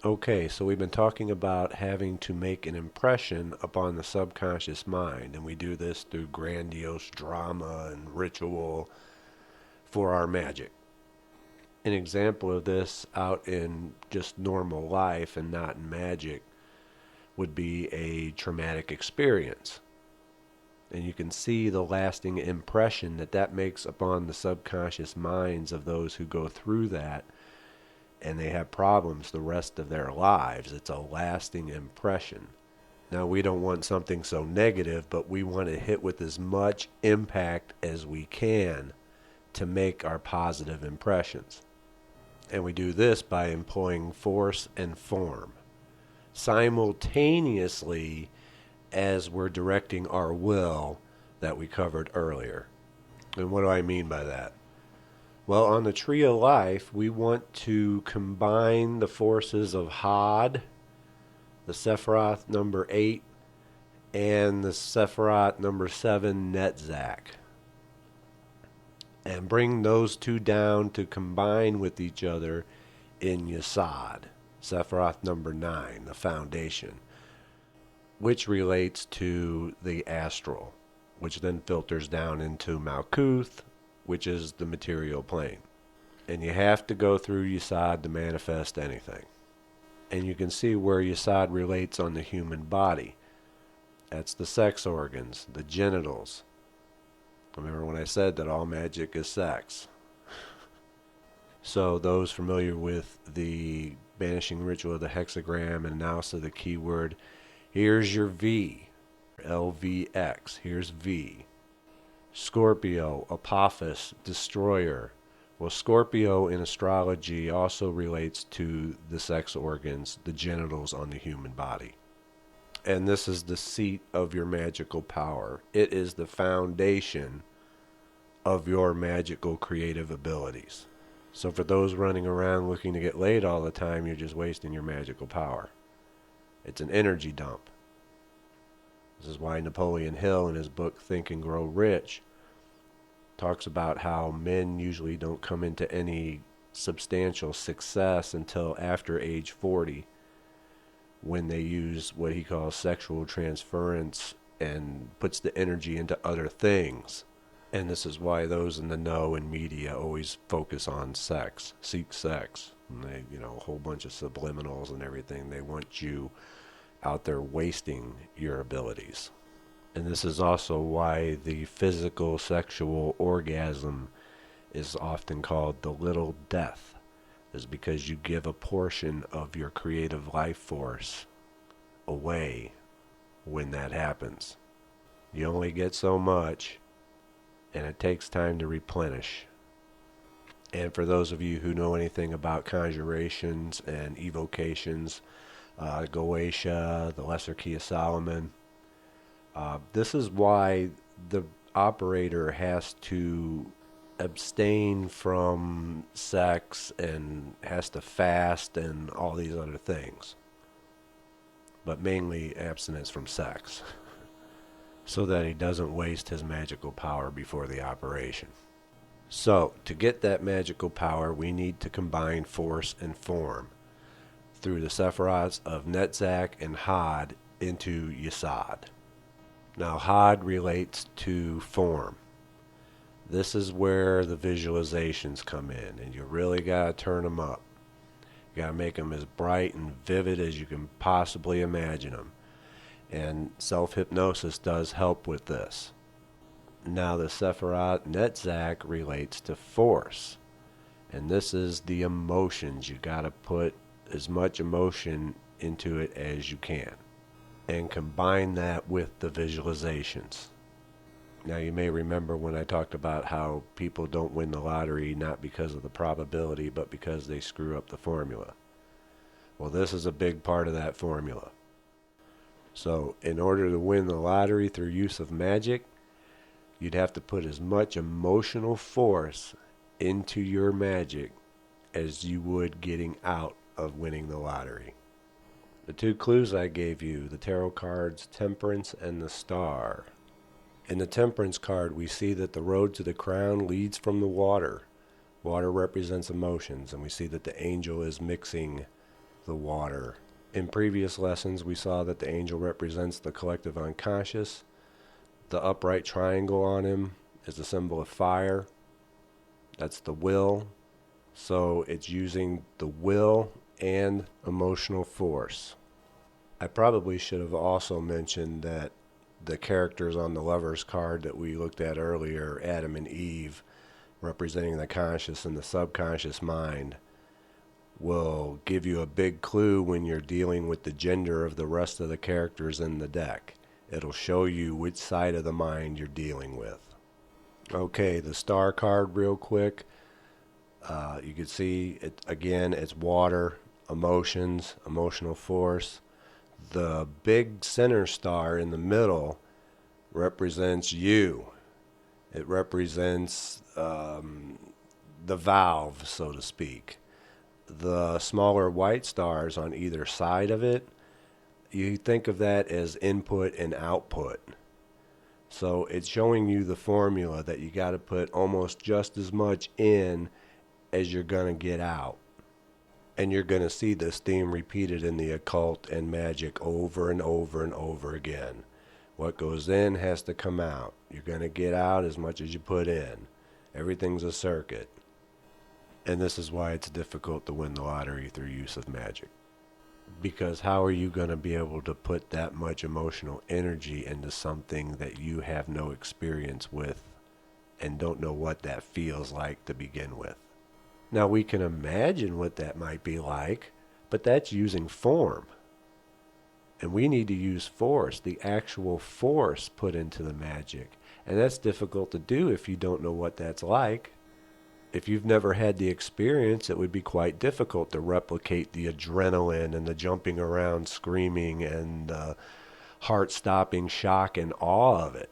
Okay, so we've been talking about having to make an impression upon the subconscious mind, and we do this through grandiose drama and ritual for our magic. An example of this out in just normal life and not in magic would be a traumatic experience. And you can see the lasting impression that that makes upon the subconscious minds of those who go through that, and they have problems the rest of their lives. It's a lasting impression. Now, we don't want something so negative, but we want to hit with as much impact as we can to make our positive impressions. And we do this by employing force and form simultaneously as we're directing our will that we covered earlier. And what do I mean by that? Well, on the Tree of Life, we want to combine the forces of Had, the Sephiroth number 8, and the Sephiroth number 7, Netzach, and bring those two down to combine with each other in Yesod, Sephiroth number 9, the foundation, which relates to the astral, which then filters down into Malkuth, which is the material plane. And you have to go through Yesod to manifest anything. And you can see where Yesod relates on the human body. That's the sex organs, the genitals. Remember when I said that all magic is sex? So those familiar with the banishing ritual of the hexagram and analysis of the keyword, here's your V, LVX, here's V. Scorpio, Apophis, Destroyer. Well, Scorpio in astrology also relates to the sex organs, the genitals on the human body. And this is the seat of your magical power. It is the foundation of your magical creative abilities. So for those running around looking to get laid all the time, you're just wasting your magical power. It's an energy dump. This is why Napoleon Hill in his book Think and Grow Rich talks about how men usually don't come into any substantial success until after age 40, when they use what he calls sexual transference and puts the energy into other things. And this is why those in the know and media always focus on sex, seek sex. And they, a whole bunch of subliminals and everything. They want you out there wasting your abilities. And this is also why the physical sexual orgasm is often called the little death, is because you give a portion of your creative life force away when that happens. You only get so much, and it takes time to replenish. And for those of you who know anything about conjurations and evocations, Goetia, the Lesser Key of Solomon, this is why the operator has to abstain from sex and has to fast and all these other things. But mainly abstinence from sex, so that he doesn't waste his magical power before the operation. So, to get that magical power, we need to combine force and form through the Sephiroths of Netzach and Had into Yesod. Now, Had relates to form. This is where the visualizations come in, and you really got to turn them up. You got to make them as bright and vivid as you can possibly imagine them. And self-hypnosis does help with this. Now, the Sephiroth Netzach relates to force. And this is the emotions. You got to put as much emotion into it as you can, and combine that with the visualizations. Now, you may remember when I talked about how people don't win the lottery not because of the probability, but because they screw up the formula. Well, this is a big part of that formula. So, in order to win the lottery through use of magic, you'd have to put as much emotional force into your magic as you would getting out of winning the lottery. The two clues I gave you, the tarot cards Temperance and the Star. In the Temperance card, we see that the road to the crown leads from the water. Water represents emotions, and we see that the angel is mixing the water. In previous lessons, we saw that the angel represents the collective unconscious. The upright triangle on him is a symbol of fire. That's the will. So it's using the will and emotional force. I probably should have also mentioned that the characters on the Lover's card that we looked at earlier, Adam and Eve, representing the conscious and the subconscious mind, will give you a big clue when you're dealing with the gender of the rest of the characters in the deck. It'll show you which side of the mind you're dealing with. Okay, the star card real quick. You can see, it again, it's water, emotions, emotional force. The big center star in the middle represents you. It represents the valve, so to speak. The smaller white stars on either side of it, you think of that as input and output. So it's showing you the formula that you got to put almost just as much in as you're going to get out. And you're going to see this theme repeated in the occult and magic over and over and over again. What goes in has to come out. You're going to get out as much as you put in. Everything's a circuit. And this is why it's difficult to win the lottery through use of magic. Because how are you going to be able to put that much emotional energy into something that you have no experience with and don't know what that feels like to begin with? Now we can imagine what that might be like, but that's using form. And we need to use force, the actual force put into the magic. And that's difficult to do if you don't know what that's like. If you've never had the experience, it would be quite difficult to replicate the adrenaline and the jumping around, screaming, and the heart-stopping shock and awe of it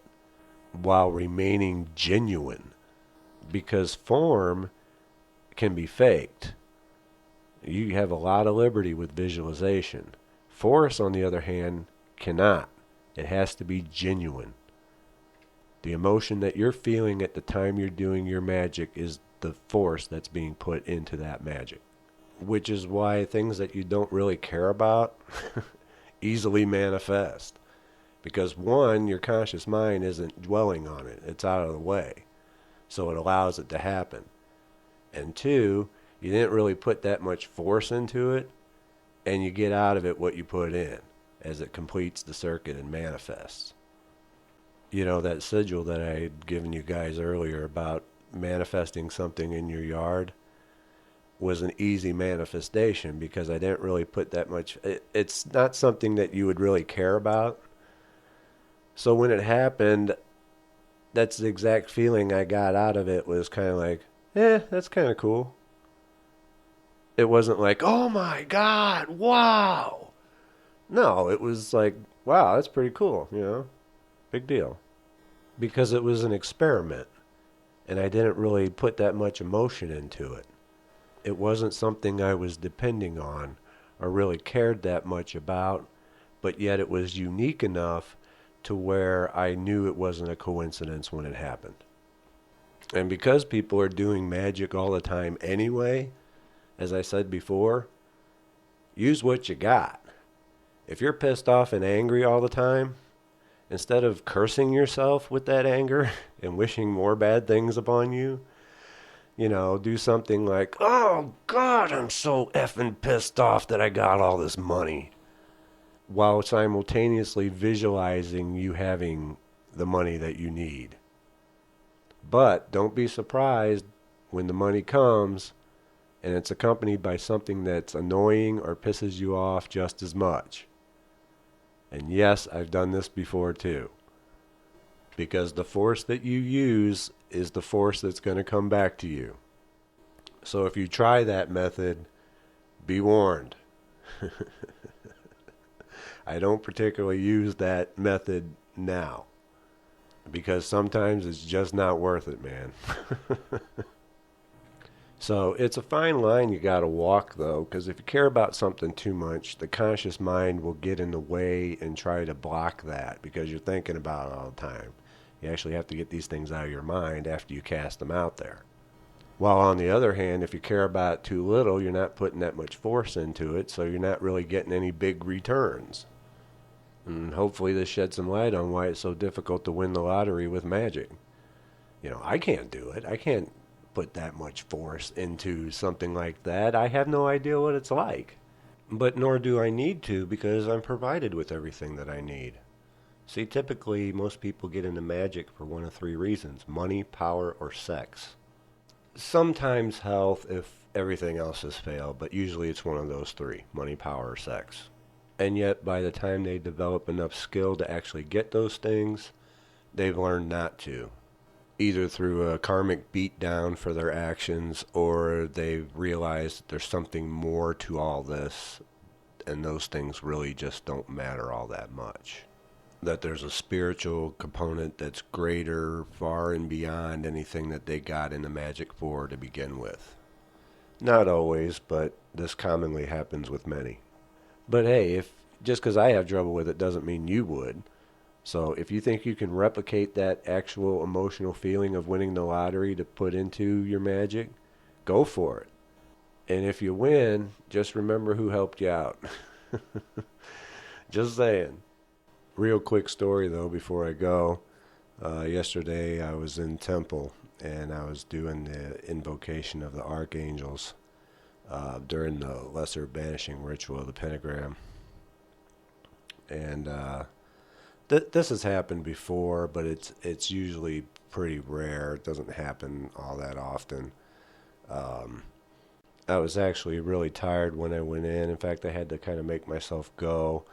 while remaining genuine. Because form can be faked. You have a lot of liberty with visualization. Force, on the other hand, cannot. It has to be genuine. The emotion that you're feeling at the time you're doing your magic is the force that's being put into that magic. Which is why things that you don't really care about easily manifest. Because one, your conscious mind isn't dwelling on it. It's out of the way. So it allows it to happen. And two, you didn't really put that much force into it, and you get out of it what you put in as it completes the circuit and manifests. You know, that sigil that I had given you guys earlier about manifesting something in your yard was an easy manifestation because I didn't really put that much. It's not something that you would really care about. So when it happened, that's the exact feeling I got out of it, was kind of like, that's kind of cool. It wasn't like, oh my God, wow. No, it was like, wow, that's pretty cool, big deal. Because it was an experiment, and I didn't really put that much emotion into it. It wasn't something I was depending on or really cared that much about, but yet it was unique enough to where I knew it wasn't a coincidence when it happened. And because people are doing magic all the time anyway, as I said before, use what you got. If you're pissed off and angry all the time, instead of cursing yourself with that anger and wishing more bad things upon you, do something like, oh God, I'm so effing pissed off that I got all this money, while simultaneously visualizing you having the money that you need. But don't be surprised when the money comes and it's accompanied by something that's annoying or pisses you off just as much. And yes, I've done this before too. Because the force that you use is the force that's going to come back to you. So if you try that method, be warned. I don't particularly use that method now. Because sometimes it's just not worth it, man. So it's a fine line you got to walk, though, because if you care about something too much, the conscious mind will get in the way and try to block that because you're thinking about it all the time. You actually have to get these things out of your mind after you cast them out there. While on the other hand, if you care about it too little, you're not putting that much force into it, so you're not really getting any big returns. And hopefully this sheds some light on why it's so difficult to win the lottery with magic. I can't do it. I can't put that much force into something like that. I have no idea what it's like. But nor do I need to, because I'm provided with everything that I need. See, typically most people get into magic for one of three reasons: money, power, or sex. Sometimes health if everything else has failed, but usually it's one of those three: money, power, or sex. And yet by the time they develop enough skill to actually get those things, they've learned not to. Either through a karmic beatdown for their actions, or they've realized that there's something more to all this, and those things really just don't matter all that much. That there's a spiritual component that's greater, far and beyond anything that they got into magic for to begin with. Not always, but this commonly happens with many. But hey, just because I have trouble with it doesn't mean you would. So if you think you can replicate that actual emotional feeling of winning the lottery to put into your magic, go for it. And if you win, just remember who helped you out. Just saying. Real quick story though before I go. Yesterday I was in temple and I was doing the invocation of the archangels during the lesser banishing ritual of the pentagram. And this has happened before, but it's usually pretty rare. It doesn't happen all that often. I was actually really tired when I went in. In fact, I had to kind of make myself go.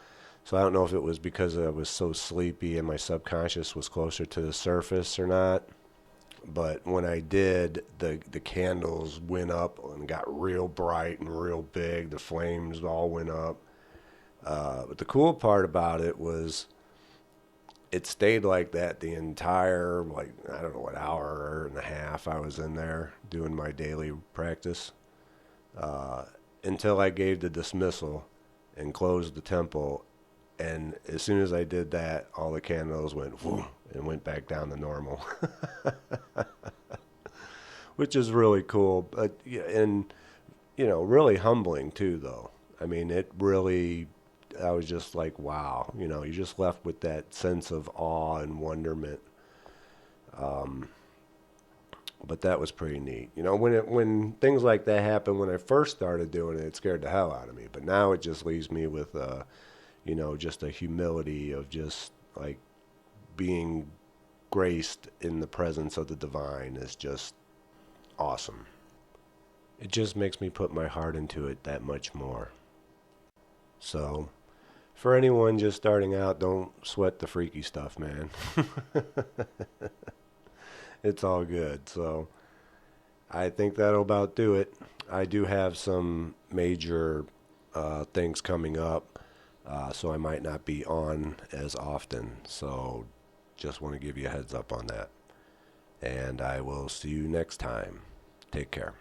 So I don't know if it was because I was so sleepy and my subconscious was closer to the surface or not. But when I did, the candles went up and got real bright and real big. The flames all went up. But the cool part about it was it stayed like that the entire, I don't know what, hour and a half I was in there doing my daily practice, until I gave the dismissal and closed the temple. And as soon as I did that, all the candles went whoom, and went back down to normal. Which is really cool. But, and, really humbling too, though. I mean, I was just like, wow, you're just left with that sense of awe and wonderment. But that was pretty neat. When things like that happen, when I first started doing it, it scared the hell out of me. But now it just leaves me with, just a humility of just like being graced in the presence of the divine is just awesome. It just makes me put my heart into it that much more. So, for anyone just starting out, don't sweat the freaky stuff, man. It's all good. So, I think that'll about do it. I do have some major things coming up, so I might not be on as often. So, just want to give you a heads up on that. And I will see you next time. Take care.